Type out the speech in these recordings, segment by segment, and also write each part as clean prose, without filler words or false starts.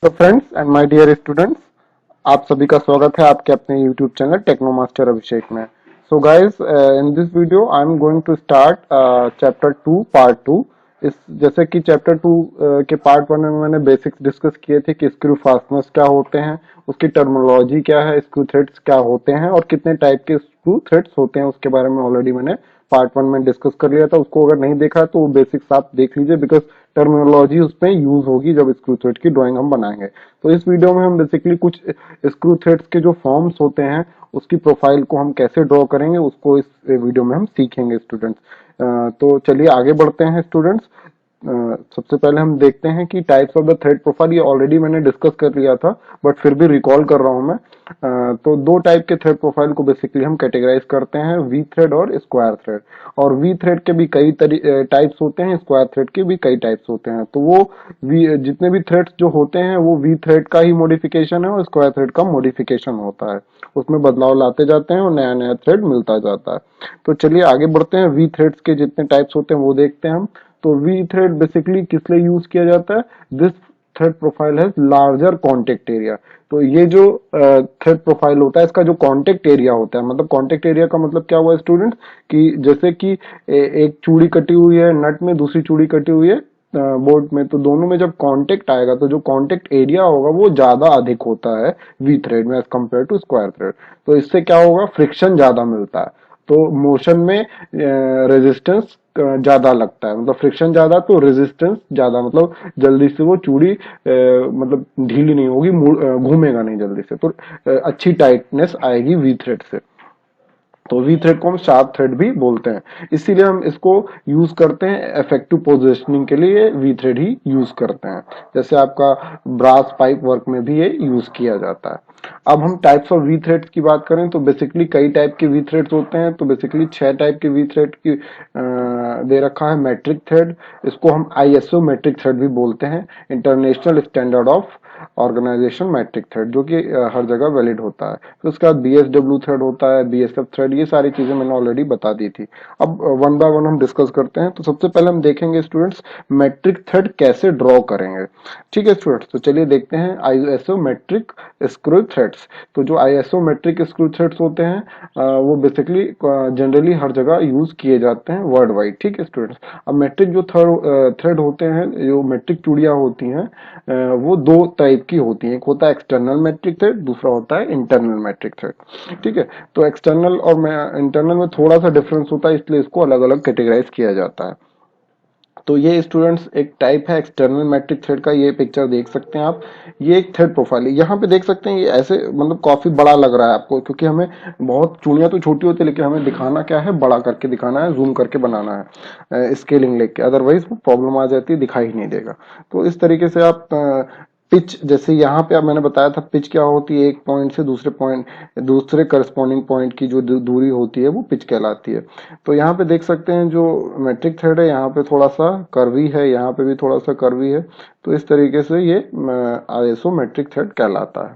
तो friends and my dear students, आप सभी का स्वागत है आपके अपने YouTube channel Techno Master Abhishek में। So guys, in this video I am going to start chapter 2 part 2। इस जैसे कि चैप्टर 2 के पार्ट 1 में मैंने बेसिक्स डिस्कस किए थे कि स्क्रू फास्टनर्स क्या होते हैं, उसकी टर्मिनोलॉजी क्या है, स्क्रू थ्रेड्स क्या होते हैं और कितने टाइप के स्क्रू थ्रेड्स होते हैं, उसके बारे में ऑलरेडी मैंने पार्ट 1 में डिस्कस कर लिया था। उसको अगर नहीं देखा तो वो बेसिक्स आप देख लीजिए, बिकॉज टर्मिनोलॉजी उसमें यूज होगी जब स्क्रू थ्रेड की ड्राइंग हम बनाएंगे। तो इस वीडियो में हम बेसिकली कुछ स्क्रू थ्रेड्स के जो फॉर्म्स होते हैं उसकी प्रोफाइल को हम कैसे ड्रॉ करेंगे उसको इस वीडियो में हम सीखेंगे स्टूडेंट्स। तो चलिए आगे बढ़ते हैं स्टूडेंट्स। सबसे पहले हम देखते हैं कि types of the thread profile, ये ऑलरेडी मैंने डिस्कस कर लिया था बट फिर भी रिकॉल कर रहा हूं मैं। तो दो टाइप के थ्रेड प्रोफाइल को बेसिकली हम कैटेगराइज करते हैं, वी थ्रेड और स्क्वायर थ्रेड। और वी थ्रेड के भी कई टाइप्स होते हैं, स्क्वायर थ्रेड के भी कई टाइप्स होते हैं। तो वो जितने भी थ्रेड्स जो होते हैं वो वी थ्रेड का ही मॉडिफिकेशन है और स्क्वायर थ्रेड का मॉडिफिकेशन होता है। उसमें बदलाव लाते जाते हैं और नया नया थ्रेड मिलता जाता है। तो चलिए आगे बढ़ते हैं, वी थ्रेड्स के जितने टाइप्स होते हैं वो देखते हैं हम। तो वी थ्रेड बेसिकली किस लिए यूज किया जाता है? दिस थ्रेड प्रोफाइल है लार्जर कॉन्टेक्ट एरिया। तो ये जो थ्रेड प्रोफाइल होता है इसका जो कॉन्टेक्ट एरिया होता है, मतलब कॉन्टेक्ट एरिया का मतलब क्या हुआ स्टूडेंट्स, कि जैसे कि एक चूड़ी कटी हुई है नट में, दूसरी चूड़ी कटी हुई है बोल्ट में, तो दोनों में जब कांटेक्ट आएगा तो जो कांटेक्ट एरिया होगा वो ज्यादा अधिक होता है वी थ्रेड में as compare to square thread. तो इससे क्या होगा, फ्रिक्शन ज्यादा मिलता है, तो मोशन में रेजिस्टेंस ज्यादा लगता है, मतलब फ्रिक्शन ज्यादा तो रेजिस्टेंस ज्यादा, मतलब जल्दी से वो चूड़ी मतलब ढीली नहीं होगी, घूमेगा नहीं जल्दी से, तो अच्छी टाइटनेस आएगी वी थ्रेड से। तो वी थ्रेड को हम शार्प थ्रेड भी बोलते हैं, इसीलिए हम इसको यूज करते हैं इफेक्टिव पोजिशनिंग के लिए, वी थ्रेड ही यूज करते हैं। जैसे आपका ब्रास पाइप वर्क में भी ये यूज किया जाता है। अब हम टाइप्स ऑफ वी थ्रेड्स की बात करें तो बेसिकली कई टाइप के वी थ्रेड्स होते हैं। तो बेसिकली 6 टाइप के वी थ्रेड की दे रखा है। मैट्रिक थ्रेड, इसको हम आईएसओ मैट्रिक थ्रेड भी बोलते हैं, international standard of organization metric thread, जो कि हर जगह वैलिड होता है। तो उसके बाद बीएसडब्ल्यू थ्रेड होता है, बीएसएफ थ्रेड, ये सारी चीजें मैंने ऑलरेडी बता दी थी। अब वन बाय वन हम डिस्कस करते हैं। तो सबसे पहले हम देखेंगे स्टूडेंट्स मैट्रिक थ्रेड कैसे ड्रॉ करेंगे। ठीक है स्टूडेंट्स, तो चलिए देखते हैं आईएसओ मैट्रिक स्क्रू थ्रेड्स। तो जो आईएसओ मैट्रिक स्क्रू थ्रेड्स होते हैं वो बेसिकली जनरली हर जगह यूज किए जाते हैं वर्ल्ड वाइड। ठीक है स्टूडेंट्स, अब मैट्रिक जो थ्रेड होते हैं, जो मैट्रिक चूड़ियां होती हैं वो दो टाइप की होती हैं। एक होता है एक्सटर्नल मैट्रिक थ्रेड, दूसरा होता है इंटरनल मैट्रिक थ्रेड। ठीक है, तो एक्सटर्नल और इंटरनल में थोड़ा सा डिफरेंस होता है, इसलिए इसको अलग अलग कैटेगराइज किया जाता है। तो ये स्टूडेंट्स एक टाइप है एक्सटर्नल मैट्रिक थ्रेड का, ये पिक्चर देख सकते हैं आप। ये एक थ्रेड प्रोफाइल है, यहाँ पे देख सकते हैं ये ऐसे मतलब काफी बड़ा लग रहा है आपको, क्योंकि हमें बहुत चूड़ियां तो छोटी होती है लेकिन हमें दिखाना क्या है, बड़ा करके दिखाना है, जूम करके बनाना है स्केलिंग लेके, अदरवाइज वो प्रॉब्लम आ जाती है, दिखाई ही नहीं देगा। तो इस तरीके से आप पिच, जैसे यहाँ पे मैंने बताया था पिच क्या होती है, एक पॉइंट से दूसरे पॉइंट, दूसरे करस्पॉन्डिंग पॉइंट की जो दूरी होती है वो पिच कहलाती है। तो यहाँ पे देख सकते हैं जो मैट्रिक थ्रेड है यहाँ पे थोड़ा सा कर्वी है, यहाँ पे भी थोड़ा सा कर्वी है। तो इस तरीके से ये आईएसओ मैट्रिक थ्रेड कहलाता है।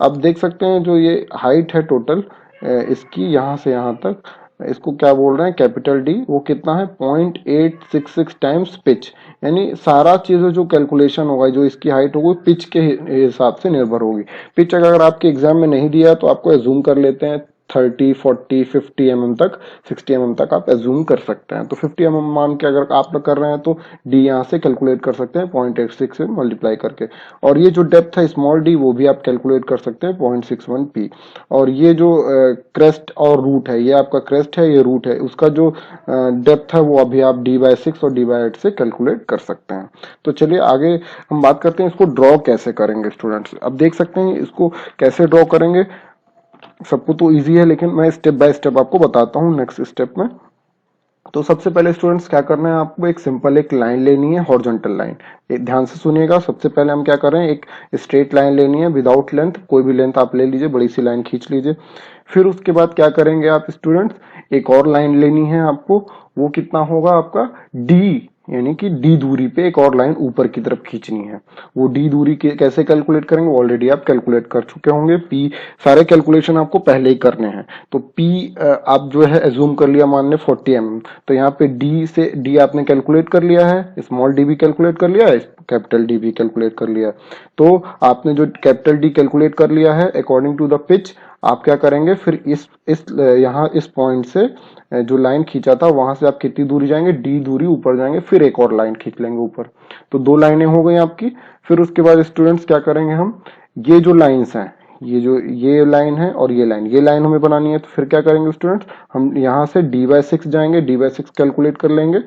अब देख सकते हैं जो ये हाइट है टोटल इसकी यहाँ से यहाँ तक, इसको क्या बोल रहे हैं, कैपिटल डी, वो कितना है 0.866 टाइम्स पिच। यानी सारा चीज जो कैलकुलेशन होगा, जो इसकी हाइट होगी पिच के हिसाब से निर्भर होगी। पिच अगर आपके एग्जाम में नहीं दिया तो आपको एज्यूम कर लेते हैं 30, 40, 50 mm तक, 60 mm तक आप एज्यूम कर सकते हैं। तो 50 mm मान के अगर आप कर रहे हैं तो डी यहाँ से कैलकुलेट कर सकते हैं 0.86 से मल्टीप्लाई करके। और ये जो डेप्थ है स्मॉल डी वो भी आप कैलकुलेट कर सकते हैं 0.61 पी। और ये जो क्रेस्ट और रूट है, ये आपका क्रेस्ट है, ये रूट है, उसका जो डेप्थ है वो अभी आप d/6 और d/8 से कैलकुलेट कर सकते हैं। तो चलिए आगे हम बात करते हैं इसको ड्रॉ कैसे करेंगे स्टूडेंट्स। अब देख सकते हैं इसको कैसे ड्रॉ करेंगे, सबको तो इजी है लेकिन मैं स्टेप बाय स्टेप आपको बताता हूँ नेक्स्ट स्टेप में। तो सबसे पहले स्टूडेंट्स क्या करना है, आपको एक सिंपल एक लाइन लेनी है, हॉरिजॉन्टल लाइन। ध्यान से सुनिएगा, सबसे पहले हम क्या कर रहे हैं, एक स्ट्रेट लाइन लेनी है विदाउट लेंथ, कोई भी लेंथ आप ले लीजिए, बड़ी सी लाइन खींच लीजिए। फिर उसके बाद क्या करेंगे आप स्टूडेंट्स, एक और लाइन लेनी है आपको, वो कितना होगा आपका डी यानी कि डी दूरी पे एक और लाइन ऊपर की तरफ खींचनी है। वो डी दूरी कैसे कैलकुलेट करेंगे, ऑलरेडी आप कैलकुलेट कर चुके होंगे। पी सारे कैलकुलेशन आपको पहले ही करने हैं। तो पी आप जो है एज्यूम कर लिया, मान लें 40 mm, तो यहाँ पे डी से डी आपने कैलकुलेट कर लिया है, स्मॉल डी भी कैलकुलेट कर लिया है, कैपिटल डी भी कैलकुलेट कर लिया है। तो आपने जो कैपिटल डी कैलकुलेट कर लिया है अकॉर्डिंग टू द पिच, आप क्या करेंगे फिर इस यहाँ इस पॉइंट से जो लाइन खींचा था वहां से आप कितनी दूरी जाएंगे, डी दूरी ऊपर जाएंगे, फिर एक और लाइन खींच लेंगे ऊपर। तो दो लाइनें हो गई आपकी। फिर उसके बाद स्टूडेंट्स क्या करेंगे, हम ये जो लाइंस हैं, ये लाइन है और ये लाइन हमें बनानी है। तो फिर क्या करेंगे स्टूडेंट्स, हम यहाँ से d/6 जाएंगे, d/6 कैलकुलेट कर लेंगे।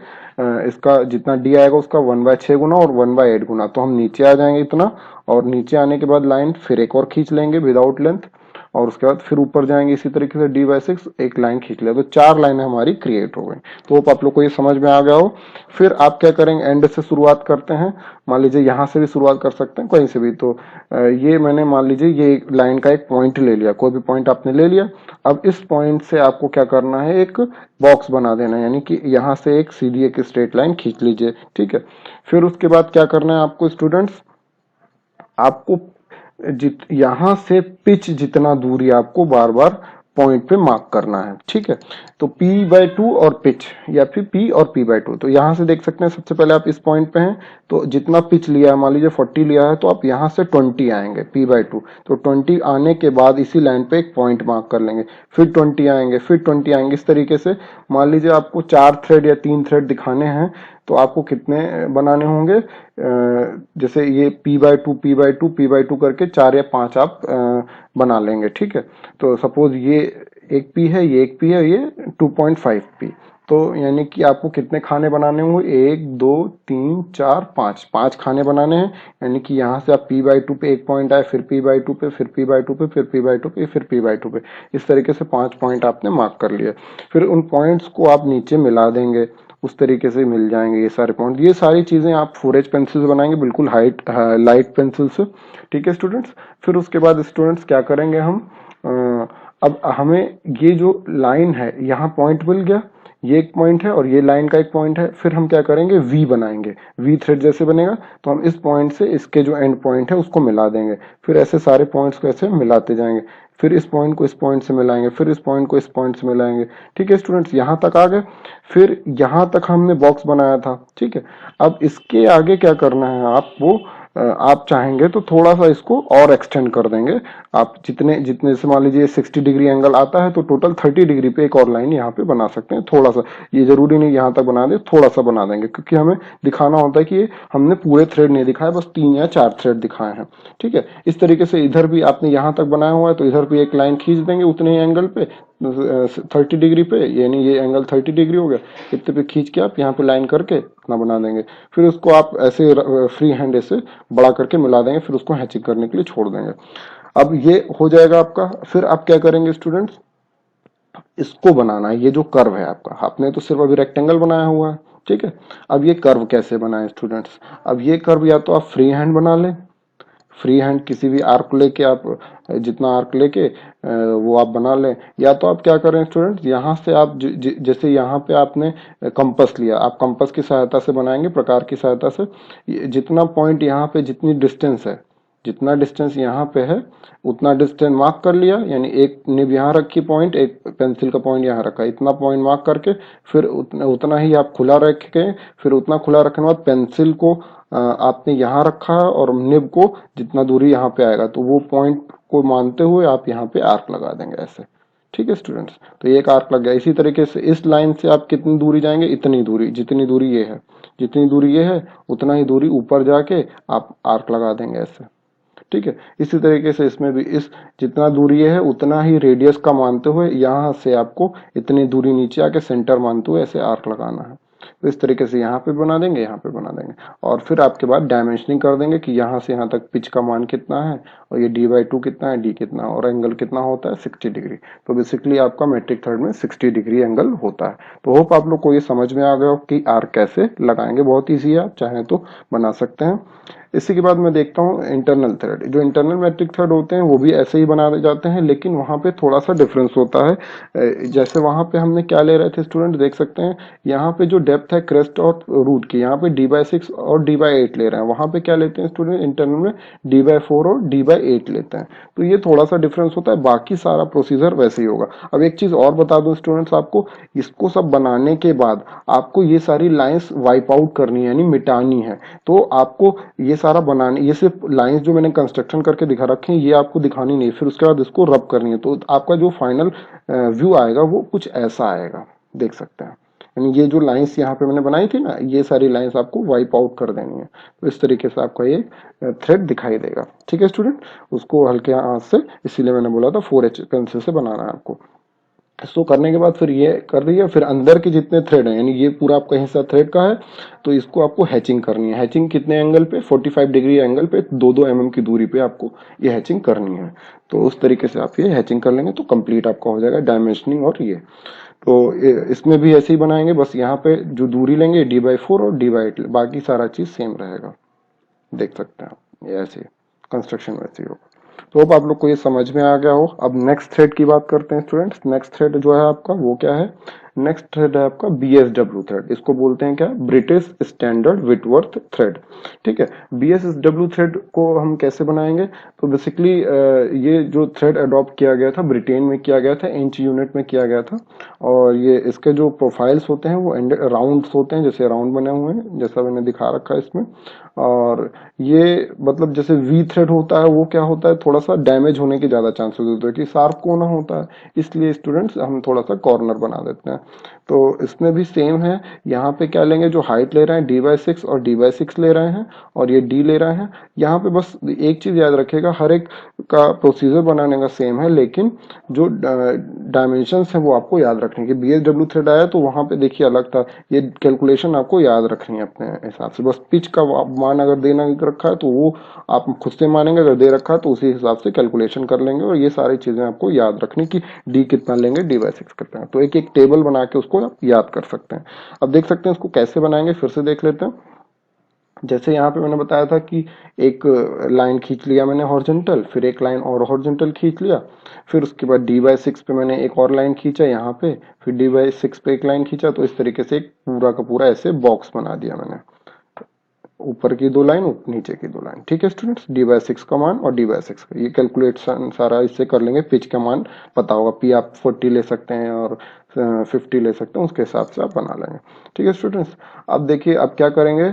इसका जितना d आएगा उसका 1/6 गुना और 1/8 गुना। तो हम नीचे आ जाएंगे इतना, और नीचे आने के बाद लाइन फिर एक और खींच लेंगे विदाउट लेंथ, और उसके बाद फिर ऊपर जाएंगे इसी तरीके से d/6 एक लाइन खींच लिया। तो 4 लाइनें हमारी क्रिएट हो गई। तो होप आप लोग को ये समझ में आ गया हो। फिर आप क्या करेंगे, एंड से शुरुआत करते हैं। मान लीजिए यहाँ से भी शुरुआत कर सकते हैं, कहीं से भी। तो ये मैंने मान लीजिए ये लाइन का एक पॉइंट ले लिया, कोई भी पॉइंट आपने ले लिया। अब इस पॉइंट से आपको क्या करना है, एक बॉक्स बना देना है, यानी कि यहाँ से एक सीधी एक स्ट्रेट लाइन खींच लीजिए, ठीक है। फिर उसके बाद क्या करना है आपको स्टूडेंट्स, आपको यहां से पिच जितना दूरी आपको बार बार पॉइंट पे मार्क करना है, ठीक है। तो p/2 और पिच, या फिर p और p/2। तो यहां से देख सकते हैं, सबसे पहले आप इस पॉइंट पे हैं, तो जितना पिच लिया है, मान लीजिए 40 लिया है, तो आप यहां से 20 आएंगे p/2। तो 20 आने के बाद इसी लाइन पे एक पॉइंट मार्क कर लेंगे, फिर 20 आएंगे, फिर 20 आएंगे, इस तरीके से। मान लीजिए आपको 4 थ्रेड या 3 थ्रेड दिखाने हैं, तो आपको कितने बनाने होंगे, जैसे ये p/2 p/2 p/2 करके 4 या 5 आप बना लेंगे, ठीक है। तो सपोज ये एक p है, ये एक p है, ये 2.5 p। तो यानी कि आपको कितने खाने बनाने होंगे, 1 2 3 4 5, 5 खाने बनाने हैं। यानी कि यहाँ से आप p/2 पे एक पॉइंट आए, फिर p/2 पे, फिर p/2 पे, फिर p/2 पे, फिर p/2 पे, इस तरीके से 5 पॉइंट आपने मार्क कर लिए। फिर उन पॉइंट्स को आप नीचे मिला देंगे, उस तरीके से मिल जाएंगे ये सारे पॉइंट। ये सारी चीजें आप 4H पेंसिल से बनाएंगे, बिल्कुल लाइट पेंसिल से, ठीक है स्टूडेंट्स। फिर उसके बाद स्टूडेंट्स क्या करेंगे हम, अब हमें ये जो लाइन है, यहाँ पॉइंट मिल गया, ये एक पॉइंट है और ये लाइन का एक पॉइंट है। फिर हम क्या करेंगे, वी बनाएंगे, वी थ्रेड जैसे बनेगा। तो हम इस पॉइंट से इसके जो एंड पॉइंट है उसको मिला देंगे, फिर ऐसे सारे पॉइंट्स को ऐसे मिलाते जाएंगे। फिर इस पॉइंट को इस पॉइंट से मिलाएंगे, फिर इस पॉइंट को इस पॉइंट से मिलाएंगे, ठीक है स्टूडेंट्स। यहाँ तक आ गए। फिर यहाँ तक हमने बॉक्स बनाया था, ठीक है। अब इसके आगे क्या करना है, आप चाहेंगे तो थोड़ा सा इसको और एक्सटेंड कर देंगे। आप जितने जितने से मान लीजिए 60 डिग्री एंगल आता है, तो टोटल 30 डिग्री पे एक और लाइन यहाँ पे बना सकते हैं। थोड़ा सा, ये जरूरी नहीं यहाँ तक बना दे, थोड़ा सा बना देंगे, क्योंकि हमें दिखाना होता है कि ये हमने पूरे थ्रेड नहीं दिखाए, बस 3 या 4 थ्रेड दिखाए हैं, ठीक है। इस तरीके से इधर भी आपने यहाँ तक बनाया हुआ है, तो इधर भी एक लाइन खींच देंगे उतने ही एंगल पे, 30 डिग्री पे, यानी ये एंगल 30 डिग्री हो गया। इतने पे खींच के आप यहाँ पे लाइन करके अपना बना देंगे। फिर उसको आप ऐसे फ्री हैंड ऐसे बड़ा करके मिला देंगे, फिर उसको हैचिंग करने के लिए छोड़ देंगे। अब ये हो जाएगा आपका। फिर आप क्या करेंगे स्टूडेंट्स, इसको बनाना है, ये जो कर्व है आपका, आपने तो सिर्फ अभी रेक्टेंगल बनाया हुआ है, ठीक है। अब ये कर्व कैसे बनाए स्टूडेंट्स, अब ये कर्व या तो आप फ्री हैंड बना लें, फ्री हैंड किसी भी आर्क लेके आप, जितना आर्क लेके वो आप बना लें। या तो आप क्या करें स्टूडेंट्स, यहाँ से आप जैसे यहाँ पे आपने कंपास लिया, आप कंपास की सहायता से बनाएंगे, प्रकार की सहायता से। जितना पॉइंट यहाँ पे, जितनी डिस्टेंस है, जितना डिस्टेंस यहाँ पे है, उतना डिस्टेंस मार्क कर लिया। यानी एक निब यहाँ रखी पॉइंट, एक पेंसिल का पॉइंट यहाँ रखा, इतना पॉइंट मार्क करके फिर उतना ही आप खुला रख के, फिर उतना खुला रखने के बाद पेंसिल को आपने यहाँ रखा है, और निब को जितना दूरी यहाँ पे आएगा, तो वो पॉइंट को मानते हुए आप यहाँ पे आर्क लगा देंगे ऐसे, ठीक है स्टूडेंट्स। तो ये एक आर्क लग गया। इसी तरीके से इस लाइन से आप कितनी दूरी जाएंगे, इतनी दूरी, जितनी दूरी ये है, जितनी दूरी ये है उतना ही दूरी ऊपर जाके आप आर्क लगा देंगे ऐसे, ठीक है। इसी तरीके से इसमें भी इस जितना दूरी है उतना ही रेडियस का मानते हुए यहाँ से आपको इतनी दूरी नीचे आके सेंटर मानते हुए ऐसे आर्क लगाना है। तो इस तरीके से यहाँ पे बना देंगे, यहाँ पे बना देंगे, और फिर आपके बाद डायमेंशनिंग कर देंगे कि यहाँ से यहाँ तक पिच का मान कितना है, और ये d/2 कितना है, d कितना, और एंगल कितना होता है 60 डिग्री। तो बेसिकली आपका मेट्रिक थर्ड में 60 डिग्री एंगल होता है। तो होप आप लोग को ये समझ में आ गया हो कि आर्क कैसे लगाएंगे। बहुत ईजी है, आप चाहें तो बना सकते हैं। इसी के बाद मैं देखता हूँ इंटरनल थ्रेड। जो इंटरनल मैट्रिक थ्रेड होते हैं वो भी ऐसे ही बनाए जाते हैं, लेकिन वहाँ पे थोड़ा सा डिफरेंस होता है। जैसे वहाँ पे हमने क्या ले रहे थे स्टूडेंट, देख सकते हैं यहाँ पे जो डेप्थ है क्रेस्ट और रूट की, यहाँ पे d/6 और d/8 ले रहे हैं। वहाँ पे क्या लेते हैं स्टूडेंट इंटरनल में, d/4 और d/8 लेते हैं। तो ये थोड़ा सा डिफरेंस होता है, बाकी सारा प्रोसीजर वैसे ही होगा। अब एक चीज और बता दूं स्टूडेंट्स आपको, इसको सब बनाने के बाद आपको ये सारी लाइंस वाइप आउट करनी है, यानी मिटानी है। तो आपको ये सारा बनाने, ये सिर्फ लाइंस जो मैंने कंस्ट्रक्शन करके दिखा रखे हैं ये आपको दिखानी नहीं, फिर उसके बाद इसको रब करनी है। तो आपका जो फाइनल व्यू आएगा वो कुछ ऐसा आएगा, देख सकते हैं। यानी ये जो लाइंस यहाँ पे मैंने बनाई थी ना, ये सारी लाइंस आपको वाइप आउट कर देनी है। तो इस तरीके से आपका ये थ्रेड दिखाई देगा। ठीक है स्टूडेंट, उसको हल्के हाथ से, इसीलिए मैंने बोला था 4H पेंसिल से बनाना है आपको। इसको करने के बाद फिर ये कर दिया, फिर अंदर के जितने थ्रेड हैं, यानी ये पूरा आपका हिस्सा थ्रेड का है, तो इसको आपको हैचिंग करनी है। हैचिंग कितने एंगल पे, 45 डिग्री एंगल पे 2-2 mm की दूरी पे आपको ये हैचिंग करनी है। तो उस तरीके से आप ये हैचिंग कर लेंगे तो कंप्लीट आपका हो जाएगा डायमेंशनिंग। और ये तो इसमें भी ऐसे ही बनाएंगे, बस यहाँ पे जो दूरी लेंगे d/4 और d/8, बाकी सारा चीज सेम रहेगा, देख सकते हैं आप। ये ऐसे कंस्ट्रक्शन वैसे ही होगा। तो होप आप लोग को ये समझ में आ गया हो। अब नेक्स्ट थ्रेड की बात करते हैं स्टूडेंट्स। नेक्स्ट थ्रेड जो है आपका वो क्या है, नेक्स्ट थ्रेड है आपका BSW थ्रेड। इसको बोलते हैं क्या, ब्रिटिश स्टैंडर्ड विटवर्थ थ्रेड। ठीक है, BSW थ्रेड को हम कैसे बनाएंगे, तो बेसिकली ये जो थ्रेड अडॉप्ट किया गया था ब्रिटेन में किया गया था, इंच यूनिट में किया गया था। और ये इसके जो प्रोफाइल्स होते हैं वो राउंड्स होते हैं, जैसे राउंड बने हुए हैं जैसा मैंने दिखा रखा है इसमें। और ये मतलब जैसे वी थ्रेड होता है वो क्या होता है, थोड़ा सा डैमेज होने के ज्यादा चांसेस होते हैं कि शार्प कोना होता है, इसलिए स्टूडेंट्स हम थोड़ा सा कॉर्नर बना देते हैं। तो इसमें भी सेम है, यहाँ पे क्या लेंगे, जो हाइट ले रहे हैं d/6 और d/6 ले रहे हैं, और ये d ले रहे हैं। यहाँ पे बस एक चीज याद रखिएगा, हर एक का प्रोसीजर बनाने का सेम है, लेकिन जो डायमेंशंस है वो आपको याद रखने की। BSW थ्रेड आया तो वहां पे देखिए अलग था, ये कैलकुलेशन आपको याद रखनी है अपने हिसाब से। बस पिच का मान अगर देना रखा है तो वो आप खुद से मानेंगे, अगर दे रखा है तो उसी हिसाब से कैलकुलेशन कर लेंगे। और ये सारी चीजें आपको याद रखनी कि d कितना लेंगे, d/6 कितना है। तो एक एक टेबल बना के उसको आप याद कर सकते हैं। अब देख सकते हैं इसको कैसे बनाएंगे, फिर से देख लेते हैं। जैसे यहाँ पे मैंने बताया था कि एक लाइन खींच लिया मैंने हॉरिजॉन्टल, फिर एक लाइन और हॉरिजॉन्टल खींच लिया, फिर उसके बाद d/6 पे मैंने एक और लाइन खींचा यहाँ पे, फिर d/6 पे एक लाइन खींचा। तो इस तरीके से एक पूरा का पूरा ऐसे बॉक्स बना दिया मैंने, ऊपर की 2 लाइन नीचे की 2 लाइन। ठीक है स्टूडेंट्स, d/6 का मान और d/6 का ये कैलकुलेशन सारा इससे कर लेंगे। पिच का मान पता होगा, p आप 40 ले सकते हैं और 50 ले सकते हैं, उसके हिसाब से आप बना लेंगे। ठीक है स्टूडेंट्स, अब देखिए अब क्या करेंगे,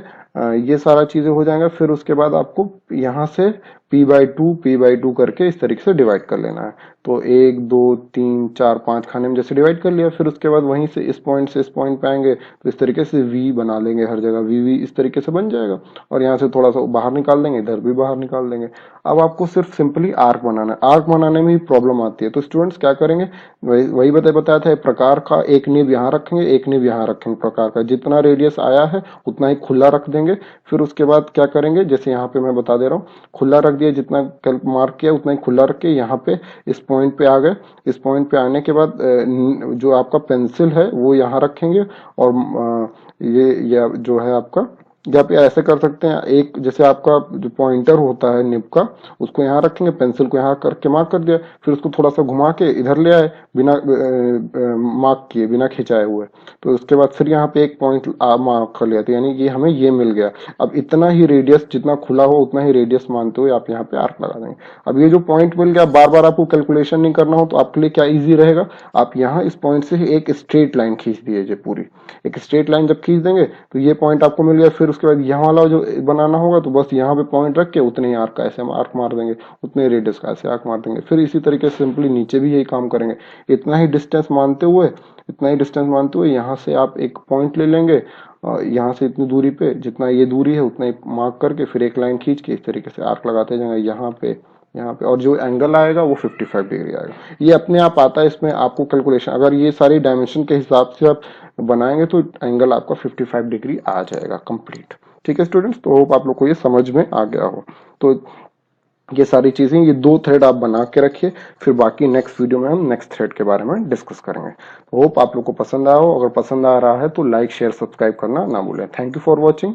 ये सारा चीजें हो जाएंगे। फिर उसके बाद आपको यहाँ से p/2 करके इस तरीके से डिवाइड कर लेना है। तो 1 2 3 4 5 खाने में जैसे डिवाइड कर लिया, फिर उसके बाद वहीं से इस पॉइंट पे आएंगे तो इस तरीके से V बना लेंगे, हर जगह V इस तरीके से बन जाएगा। और यहाँ से थोड़ा सा बाहर निकाल देंगे, इधर भी बाहर निकाल देंगे। अब आपको सिर्फ सिंपली आर्क बनाना है। आर्क बनाने में ही प्रॉब्लम आती है, तो स्टूडेंट्स क्या करेंगे, वही बताया था, प्रकार का एक नींव यहाँ रखेंगे, एक नींव यहाँ रखेंगे। प्रकार का जितना रेडियस आया है उतना ही खुला रख देंगे। फिर उसके बाद क्या करेंगे, जैसे यहाँ पे मैं बता दे रहा हूँ, खुला रख दिया, जितना मार्क किया उतना ही खुला रख के यहाँ पे इस पॉइंट पे आ गए। इस पॉइंट पे आने के बाद जो आपका पेंसिल है वो यहाँ रखेंगे, और ये जो है आपका, या पे ऐसे कर सकते हैं, एक जैसे आपका जो पॉइंटर होता है निब का, उसको यहाँ रखेंगे, पेंसिल को यहाँ करके मार्क कर दिया, फिर उसको थोड़ा सा घुमा के इधर ले आए, बिना मार्क किए, बिना खिंचाए हुए। तो उसके बाद फिर यहाँ पे एक पॉइंट मार्क कर लिया, तो यानी कि हमें ये मिल गया। अब इतना ही रेडियस, जितना खुला हो उतना ही रेडियस मानते हुए आप यहाँ पे आर्क लगा देंगे। अब ये जो पॉइंट मिल गया, बार बार आपको कैलकुलेशन नहीं करना हो तो आपके लिए क्या ईजी रहेगा, आप यहाँ इस पॉइंट से एक स्ट्रेट लाइन खींच दीजिए। पूरी एक स्ट्रेट लाइन जब खींच देंगे तो ये पॉइंट आपको मिल गया। फिर उसके बाद यहाँ वाला जो बनाना होगा तो बस यहाँ पे पॉइंट रख के उतने ही आर्क का ऐसे हम आर्क मार देंगे, उतने रेडियस का ऐसे आर्क मार देंगे। फिर इसी तरीके से सिंपली नीचे भी यही काम करेंगे। इतना ही डिस्टेंस मानते हुए यहाँ से आप एक पॉइंट ले लेंगे, यहाँ से इतनी दूरी पे, जितना ये दूरी है उतना ही मार्क करके फिर एक लाइन खींच के इस तरीके से आर्क लगाते जाएंगे यहाँ पे, और जो एंगल आएगा वो 55 डिग्री आएगा। ये अपने आप आता है, इसमें आपको कैलकुलेशन, अगर ये सारी डायमेंशन के हिसाब से आप बनाएंगे तो एंगल आपका 55 डिग्री आ जाएगा कंप्लीट। ठीक है स्टूडेंट्स, तो होप आप लोग को ये समझ में आ गया हो। तो ये सारी चीजें, ये 2 थ्रेड आप बना के रखिए, फिर बाकी नेक्स्ट वीडियो में हम नेक्स्ट थ्रेड के बारे में डिस्कस करेंगे। तो होप आप लोग को पसंद आया हो। अगर पसंद आ रहा है तो लाइक शेयर सब्सक्राइब करना ना भूलें। Thank you for watching.